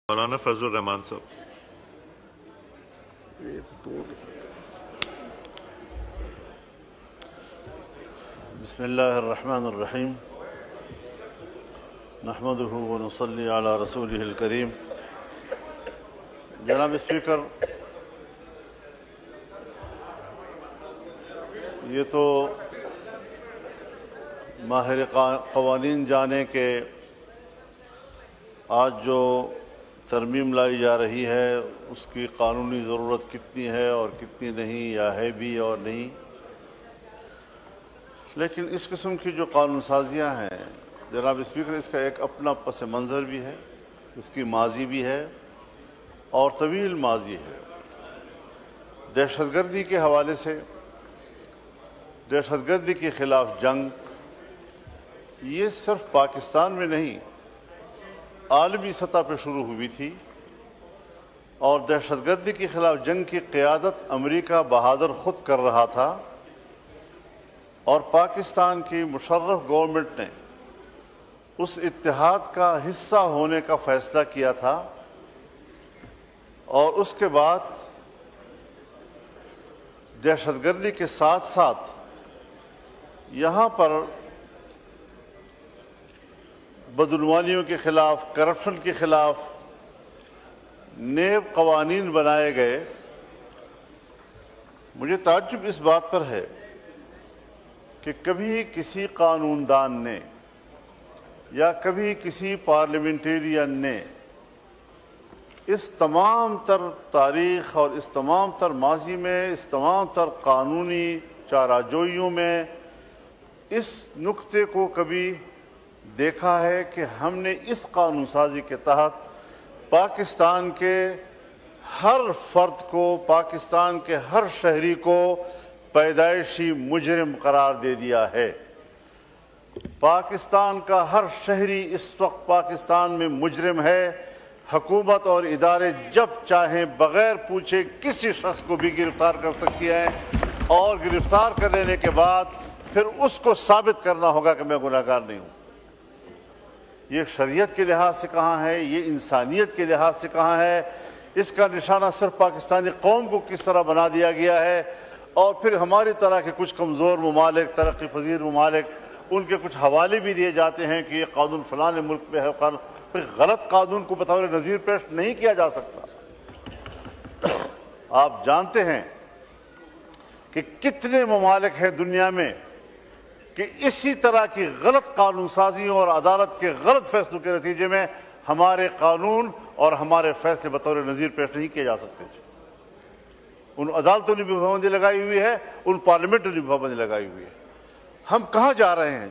مولانا فضل الرحمان صاحب. بسم اللہ الرحمن الرحیم نحمدہ ونصلی علی رسولہ الکریم. جناب اسپیکر، یہ تو ماہر قوانین جانے کہ آج جو ترمیم لائی جا رہی ہے اس کی قانونی ضرورت کتنی ہے اور کتنی نہیں، یا ہے بھی اور نہیں. لیکن اس قسم کی جو قانون سازیاں ہیں جناب اسپیکر، اس کا ایک اپنا پس منظر بھی ہے، اس کی ماضی بھی ہے اور طویل ماضی ہے. دہشت گردی کے حوالے سے، دہشت گردی کے خلاف جنگ یہ صرف پاکستان میں نہیں، عالمی سطح پہ شروع ہوئی تھی، اور دہشت گردی کے خلاف جنگ کی قیادت امریکہ بہادر خود کر رہا تھا، اور پاکستان کی مشرف گورنمنٹ نے اس اتحاد کا حصہ ہونے کا فیصلہ کیا تھا. اور اس کے بعد دہشت گردی کے ساتھ ساتھ یہاں پر بدعنوانیوں کے خلاف، کرپشن کے خلاف نیب قوانین بنائے گئے. مجھے تعجب اس بات پر ہے کہ کبھی کسی قانون دان نے یا کبھی کسی پارلیمنٹیرین نے اس تمام تر تاریخ اور اس تمام تر ماضی میں، اس تمام تر قانونی چارہ-جوئیوں میں اس نکتے کو کبھی دیکھا ہے کہ ہم نے اس قانون سازی کے تحت پاکستان کے ہر فرد کو، پاکستان کے ہر شہری کو پیدائشی مجرم قرار دے دیا ہے. پاکستان کا ہر شہری اس وقت پاکستان میں مجرم ہے. حکومت اور ادارے جب چاہیں بغیر پوچھے کسی شخص کو بھی گرفتار کر سکتی ہیں، اور گرفتار کر لینے کے بعد پھر اس کو ثابت کرنا ہوگا کہ میں گناہ گار نہیں ہوں. یہ شریعت کے لحاظ سے کہاں ہے، یہ انسانیت کے لحاظ سے کہاں ہے؟ اس کا نشانہ صرف پاکستانی قوم کو کس طرح بنا دیا گیا ہے. اور پھر ہماری طرح کے کچھ کمزور ممالک، ترقی پذیر ممالک، ان کے کچھ حوالے بھی دیے جاتے ہیں کہ یہ قانون فلاں ملک میں ہے. غلط قانون کو بطور نظیر پیش نہیں کیا جا سکتا. آپ جانتے ہیں کہ کتنے ممالک ہیں دنیا میں کہ اسی طرح کی غلط قانون سازیوں اور عدالت کے غلط فیصلوں کے نتیجے میں ہمارے قانون اور ہمارے فیصلے بطور نظیر پیش نہیں کیے جا سکتے. ان عدالتوں نے بھی پابندی لگائی ہوئی ہے، ان پارلیمنٹ نے بھی پابندی لگائی ہوئی ہے. ہم کہاں جا رہے ہیں؟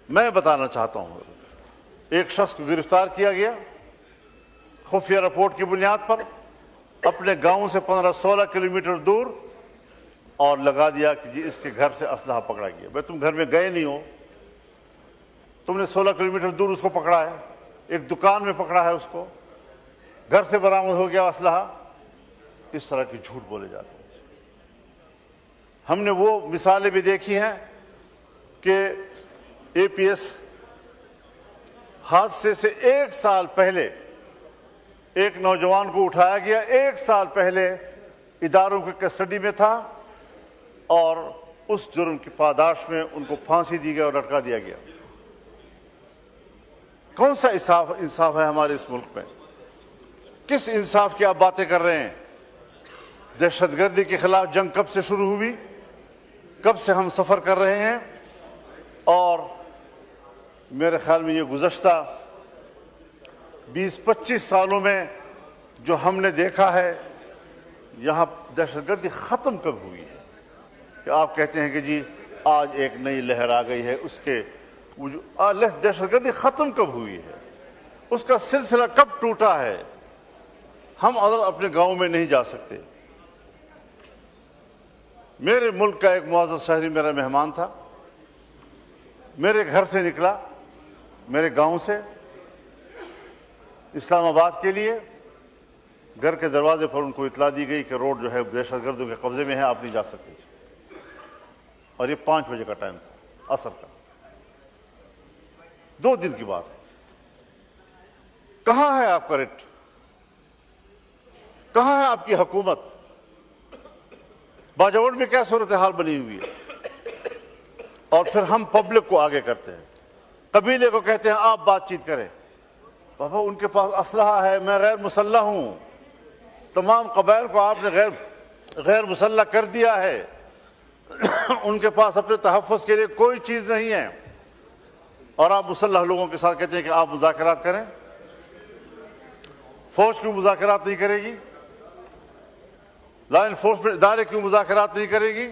میں بتانا چاہتا ہوں. ایک شخص کو گرفتار کیا گیا خفیہ رپورٹ کی بنیاد پر اپنے گاؤں سے 15-16 کلومیٹر دور، اور لگا دیا کہ جی اس کے گھر سے اسلحہ پکڑا گیا. بھائی تم گھر میں گئے نہیں ہو، تم نے 16 کلومیٹر دور اس کو پکڑا ہے، ایک دکان میں پکڑا ہے اس کو، گھر سے برآمد ہو گیا اسلحہ. اس طرح کی جھوٹ بولے جاتے ہیں. ہم نے وہ مثالیں بھی دیکھی ہیں کہ اے پی ایس حادثے سے 1 سال پہلے ایک نوجوان کو اٹھایا گیا، 1 سال پہلے اداروں کی کسٹڈی میں تھا، اور اس جرم کی پاداش میں ان کو پھانسی دی گئی اور لٹکا دیا گیا. کون سا انصاف ہے ہمارے اس ملک میں؟ کس انصاف کی آپ باتیں کر رہے ہیں؟ دہشت گردی کے خلاف جنگ کب سے شروع ہوئی؟ کب سے ہم سفر کر رہے ہیں؟ اور میرے خیال میں یہ گزشتہ 20-25 سالوں میں جو ہم نے دیکھا ہے، یہاں دہشت گردی ختم کب ہوئی ہے؟ کہ آپ کہتے ہیں کہ جی آج ایک نئی لہر آ گئی ہے. اس کے دہشت گردی ختم کب ہوئی ہے؟ اس کا سلسلہ کب ٹوٹا ہے؟ ہم اپنے گاؤں میں نہیں جا سکتے. میرے ملک کا ایک معزز شہری میرا مہمان تھا، میرے گھر سے نکلا، میرے گاؤں سے اسلام آباد کے لیے. گھر کے دروازے پر ان کو اطلاع دی گئی کہ روڈ جو ہے دہشت گردوں کے قبضے میں ہے، آپ نہیں جا سکتے. اور یہ 5 بجے کا ٹائم تھا، عصر کا. 2 دن کی بات ہے. کہاں آپ کا ریٹ؟ کہاں ہے آپ کی حکومت؟ باجوڑ میں کیا صورتحال بنی ہوئی ہے؟ اور پھر ہم پبلک کو آگے کرتے ہیں، قبیلے کو کہتے ہیں آپ بات چیت کریں۔ بابا ان کے پاس اسلحہ ہے، میں غیر مسلح ہوں۔ تمام قبائل کو آپ نے غیر مسلح کر دیا ہے، ان کے پاس اپنے تحفظ کے لیے کوئی چیز نہیں ہے، اور آپ مسلح لوگوں کے ساتھ کہتے ہیں کہ آپ مذاکرات کریں۔ فوج کیوں مذاکرات نہیں کرے گی؟ لا انفورسمنٹ ادارے کیوں مذاکرات نہیں کرے گی؟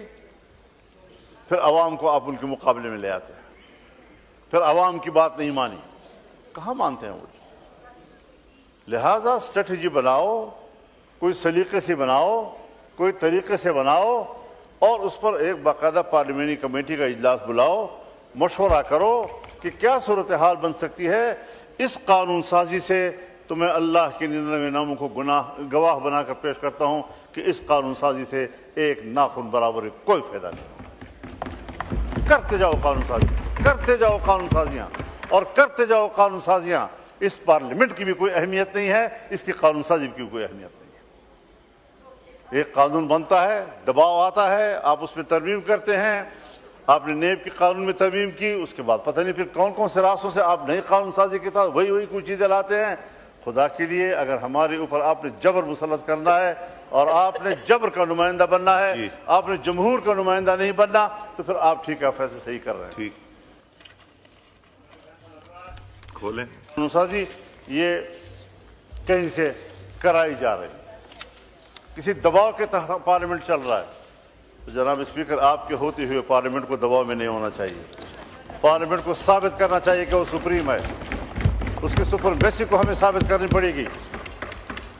پھر عوام کو آپ ان کے مقابلے میں لے آتے ہیں، پھر عوام کی بات نہیں مانی۔ کہاں مانتے ہیں وہ؟ لہٰذا اسٹریٹجی بناؤ، کوئی سلیقے سے بناؤ، کوئی طریقے سے بناؤ، اور اس پر ایک باقاعدہ پارلیمانی کمیٹی کا اجلاس بلاؤ، مشورہ کرو کہ کیا صورتحال بن سکتی ہے۔ اس قانون سازی سے تو میں اللہ کے 99 ناموں کو گواہ بنا کر پیش کرتا ہوں کہ اس قانون سازی سے ایک ناخن برابر کوئی فائدہ نہیں۔ کرتے جاؤ قانون سازی، کرتے جاؤ قانون سازیاں، اور کرتے جاؤ قانون سازیاں۔ اس پارلیمنٹ کی بھی کوئی اہمیت نہیں ہے، اس کی قانون سازی کی بھی کوئی اہمیت نہیں ہے۔ ایک قانون بنتا ہے، دباؤ آتا ہے، آپ اس میں ترمیم کرتے ہیں۔ آپ نے نیب کے قانون میں ترمیم کی، اس کے بعد پتہ نہیں پھر کون کون سے راستوں سے آپ نئی قانون سازی کے تحت وہی کچھ چیزیں لاتے ہیں۔ خدا کے لیے اگر ہمارے اوپر آپ نے جبر مسلط کرنا ہے اور آپ نے جبر کا نمائندہ بننا ہے، آپ نے جمہور کا نمائندہ نہیں بننا، تو پھر آپ ٹھیک ہے، فیصلے صحیح کر رہے ہیں۔ ٹھیک کھولیں۔ قانون سازی یہ کہیں سے کرائی جا رہی ہے، کسی دباؤ کے تحت پارلیمنٹ چل رہا ہے۔ جناب اسپیکر، آپ کے ہوتے ہوئے پارلیمنٹ کو دباؤ میں نہیں ہونا چاہیے۔ پارلیمنٹ کو ثابت کرنا چاہیے کہ وہ سپریم ہے، اس کی سپرمیسی کو ہمیں ثابت کرنی پڑے گی،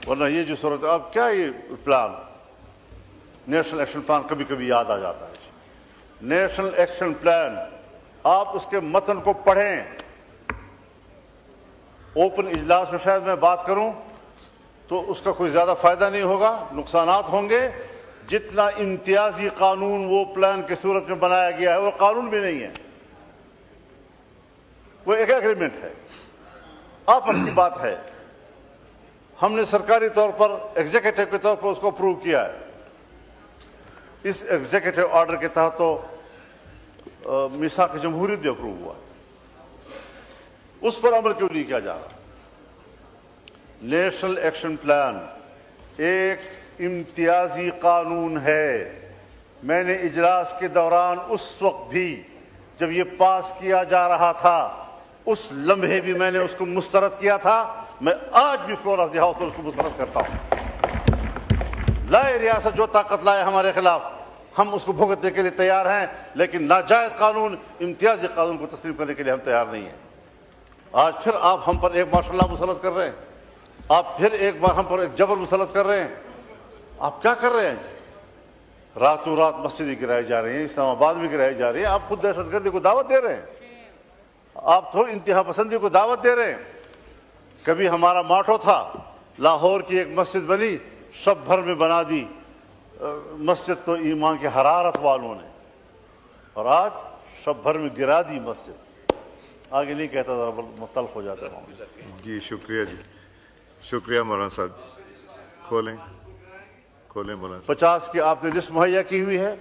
ورنہ یہ جو صورت ہے، اب کیا یہ پلان، نیشنل ایکشن پلان کبھی کبھی یاد آ جاتا ہے۔ نیشنل ایکشن پلان، آپ اس کے متن کو پڑھیں۔ اوپن اجلاس میں شاید میں بات کروں تو اس کا کوئی زیادہ فائدہ نہیں ہوگا، نقصانات ہوں گے۔ جتنا امتیازی قانون وہ پلان کی صورت میں بنایا گیا ہے، وہ قانون بھی نہیں ہے، وہ ایک ایگریمنٹ ہے، آپس کی بات ہے۔ ہم نے سرکاری طور پر ایگزیکٹو کے طور پر اس کو اپروو کیا ہے۔ اس ایگزیکٹو آرڈر کے تحت تو میثاق جمہوریت بھی اپروو ہوا، اس پر عمل کیوں نہیں کیا جا رہا؟ نیشنل ایکشن پلان ایک امتیازی قانون ہے۔ میں نے اجلاس کے دوران اس وقت بھی جب یہ پاس کیا جا رہا تھا، اس لمحے بھی میں نے اس کو مسترد کیا تھا، میں آج بھی فلور آف دی ہاؤس پر اس کو مسترد کرتا ہوں۔ لائے ریاست جو طاقت لائے ہمارے خلاف، ہم اس کو بھگتنے کے لیے تیار ہیں، لیکن ناجائز قانون، امتیازی قانون کو تسلیم کرنے کے لیے ہم تیار نہیں ہیں۔ آج پھر آپ ہم پر ایک مارشل لا مسلط کر رہے ہیں، آپ پھر ایک بار ہم پر ایک جبر مسلط کر رہے ہیں۔ آپ کیا کر رہے ہیں؟ راتوں رات مسجدیں گرائی جا رہی ہیں، اسلام آباد میں گرائی جا رہی ہیں، آپ خود دہشت گردی کو دعوت دے رہے ہیں، آپ تو انتہا پسندی کو دعوت دے رہے ہیں۔ کبھی ہمارا ماٹو تھا، لاہور کی ایک مسجد بنی، شب بھر میں بنا دی مسجد تو ایمان کی حرارت والوں نے، اور آج شب بھر میں گرا دی مسجد۔ آگے نہیں کہتا، ذرا مختلف ہو جاتا ہے۔ جی شکریہ، جی شکریہ مولانا صاحب۔ کھولیں مولانا۔ 50 کی آپ نے لسٹ مہیا کی ہوئی ہے۔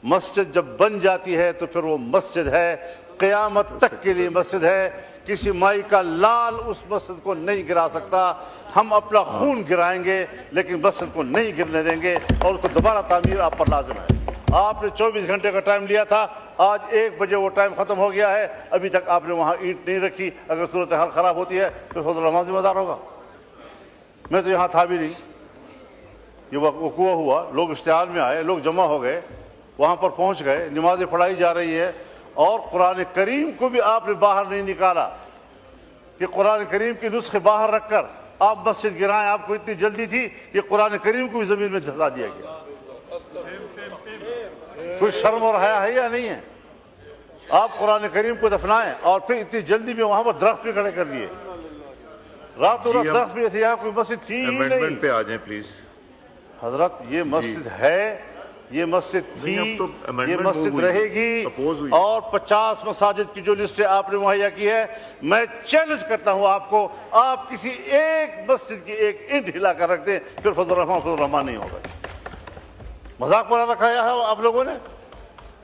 مسجد جب بن جاتی ہے تو پھر وہ مسجد ہے، قیامت تک کے لیے مسجد ہے۔ کسی مائی کا لال اس مسجد کو نہیں گرا سکتا۔ ہم اپنا خون گرائیں گے لیکن مسجد کو نہیں گرنے دیں گے، اور اس کو دوبارہ تعمیر آپ پر لازم ہے۔ آپ نے 24 گھنٹے کا ٹائم لیا تھا، آج 1 بجے وہ ٹائم ختم ہو گیا ہے، ابھی تک آپ نے وہاں اینٹ نہیں رکھی۔ اگر صورتحال خراب ہوتی ہے تو فضل الرحمان ذمہ دار ہوگا۔ میں تو یہاں تھا بھی نہیں، یہ وقوع ہوا، لوگ اشتعال میں آئے، لوگ جمع ہو گئے، وہاں پر پہنچ گئے، نمازیں پڑھائی جا رہی ہے، اور قرآن کریم کو بھی آپ نے باہر نہیں نکالا کہ قرآن کریم کے نسخے باہر رکھ کر آپ مسجد گرائیں۔ آپ کو اتنی جلدی تھی کہ قرآن کریم کو بھی زمین میں دھسا دیا گیا۔ کوئی شرم اور حیا ہے یا نہیں ہے؟ آپ قرآن کریم کو دفنائیں اور پھر اتنی جلدی میں وہاں پر درخت بھی کھڑے کر دیے۔ راتوں رات درخت بھی ایسے، یہاں کوئی مسجد تھی ہی نہیں۔ امینڈمنٹ پہ آ جائیں پلیز۔ حضرت یہ مسجد ہے یہ مسجد تھی، اب تو یہ amendment مسجد ہوئی، رہے گی، oppose ہوئی۔ اور 50 مساجد کی جو لسٹ آپ نے مہیا کی ہے، میں چیلنج کرتا ہوں آپ کو، آپ کسی ایک مسجد کی ایک اینٹ ہلا کر رکھ دیں، پھر فضل الرحمان نہیں ہوگا۔ مذاق بنا رکھا ہے آپ لوگوں نے،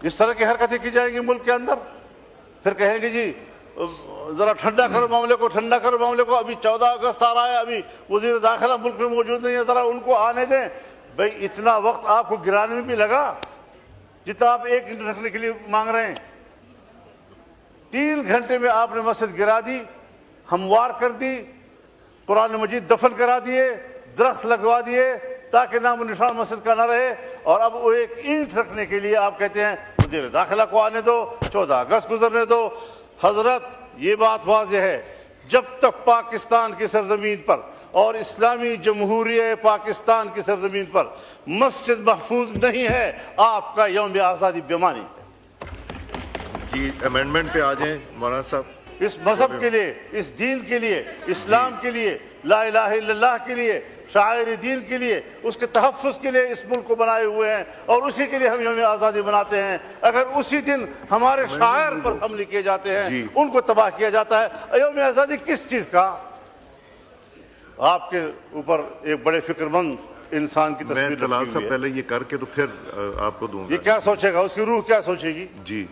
اس طرح کی حرکتیں کی جائیں گی ملک کے اندر، پھر کہیں گے جی ذرا ٹھنڈا کرو معاملے کو، ٹھنڈا کرو معاملے کو، ابھی 14 اگست آ رہا ہے، ابھی وزیر داخلہ ملک میں موجود نہیں ہے، ذرا ان کو آنے دیں۔ بھئی اتنا وقت آپ کو گرانے میں بھی لگا جتنا آپ ایک گھنٹے رکھنے کے لیے مانگ رہے ہیں؟ 3 گھنٹے میں آپ نے مسجد گرا دی، ہموار کر دی، قرآن مجید دفن کرا دیے، درخت لگوا دیے تاکہ نام و نشان مسجد کا نہ رہے، اور اب وہ ایک اینٹ رکھنے کے لیے آپ کہتے ہیں وزیر داخلہ کو آنے دو، 14 اگست گزرنے دو۔ حضرت یہ بات واضح ہے، جب تک پاکستان کی سرزمین پر اور اسلامی جمہوریہ پاکستان کی سرزمین پر مسجد محفوظ نہیں ہے، آپ کا یوم آزادی بیمانی ہے۔ جی امینڈمنٹ پہ آ جائیں مولانا صاحب۔ اس مذہب کے لیے، اس دین کے لیے، اسلام کے لیے، لا الہ الا اللہ کے لیے، شاعر دین کے لیے، اس کے تحفظ کے لیے اس ملک کو بنائے ہوئے ہیں، اور اسی کے لیے ہم یوم آزادی مناتے ہیں۔ اگر اسی دن ہمارے شاعر پر حملے کیے جاتے ہیں، ان کو تباہ کیا جاتا ہے، یوم آزادی کس چیز کا؟ آپ کے اوپر ایک بڑے فکر مند انسان کی میں تصویر طلال رکھی صاحب ہوئی ہے۔ پہلے یہ کر کے تو پھر آپ کو دوں گا۔ یہ کیا سوچے گا، اس کی روح کیا سوچے گی؟ جی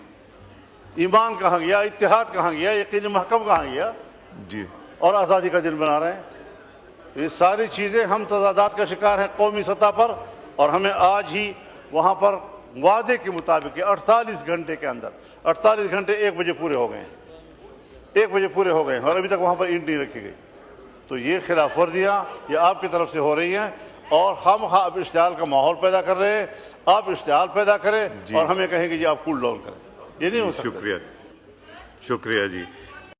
ایمان کہاں گیا، اتحاد کہاں گیا، یقین محکم کہاں گیا، جی اور آزادی کا دن بنا رہے ہیں۔ یہ ساری چیزیں ہم تضادات کا شکار ہیں قومی سطح پر، اور ہمیں آج ہی وہاں پر وعدے کے مطابق 48 گھنٹے کے اندر، 48 گھنٹے 1 بجے پورے ہو گئے ہیں، 1 بجے پورے ہو گئے ہیں، اور ابھی تک وہاں پر اینٹ نہیں رکھی گئی۔ تو یہ خلاف ورزیاں یہ آپ کی طرف سے ہو رہی ہیں، اور خواہ آپ اشتعال کا ماحول پیدا کر رہے ہیں۔ آپ اشتعال پیدا کریں اور ہمیں کہیں کہ جی آپ کول ڈاؤن کریں، یہ نہیں ہو سکتا۔ شکریہ شکریہ جی۔